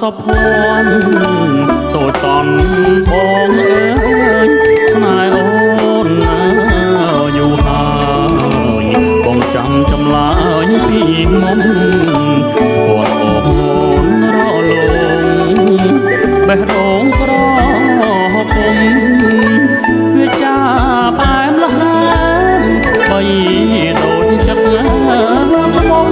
សពភ័ណ្ឌតូចតន់បងអើយស្នេហ៍អូនណាយូរហើយបងចាំចម្លើយពីមុំគាត់អូនរលងបេះដូងក្រពុំវាចាផ្អែមលះបីដូចចិត្តមុំ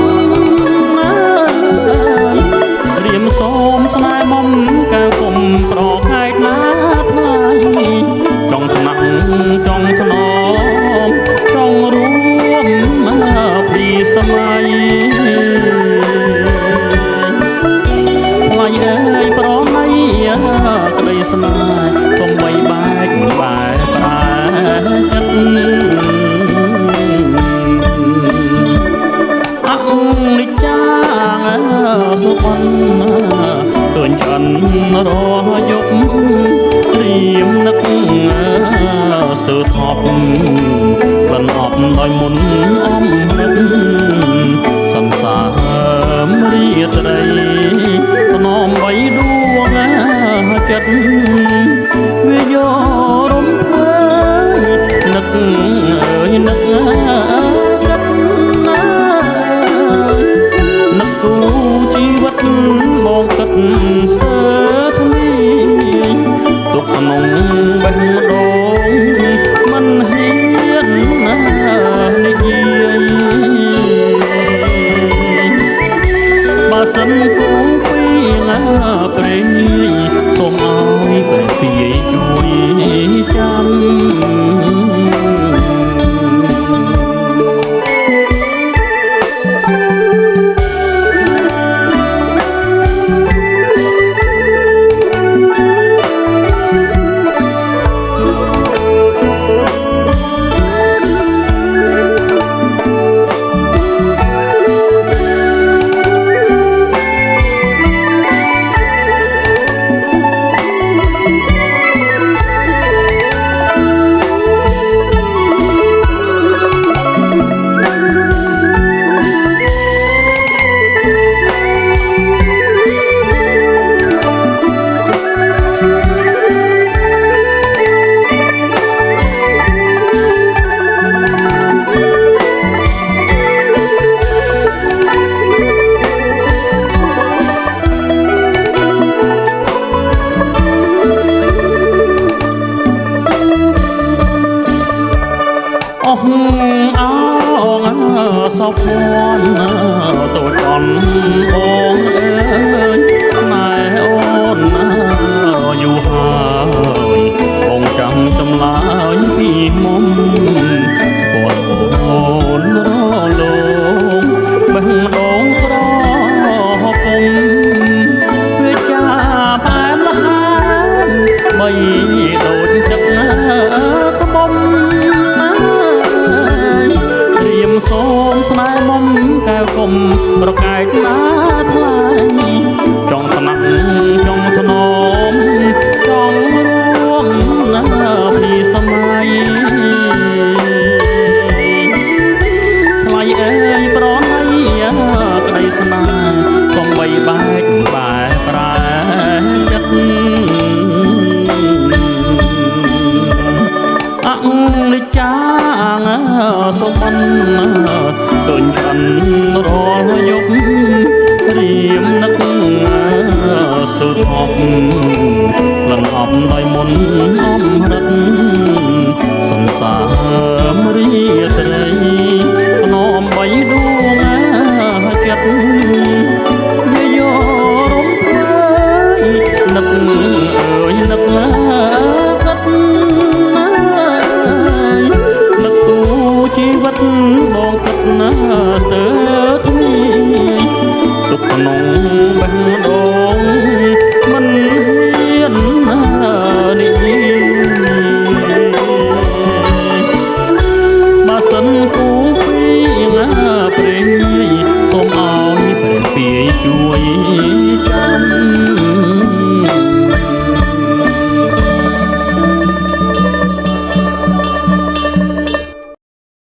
រៀមសូមស្នេហ៍មុំកាគុំប្រខែកណាថ្ងៃចង់ថ្នាក់ចង់ថ្នមចង់រួមពីសម័យថ្លៃអើយប្រណីក្តីស្នេហ៍កុំបីបែកមិនបែកប្រែចិត្តអនិច្ចាសុបិនឃើញឆ្អិនរយប់រៀមនឹកស្ទើរថប់ក្លិនអប់ដោយមុនអំរិតសង្សាររីត្រីថ្នមបីដួងចិត្តវាយករំភើយនឹកអើយនឹកគូជីវិតបងគិតស្ទើរធ្លាយទុកក្នុងបេះដូងមិនហ៊ានណានិយាយបើសិនគូពីណាព្រេងសូមឲ្យព្រះពីជួយចាំអោងសព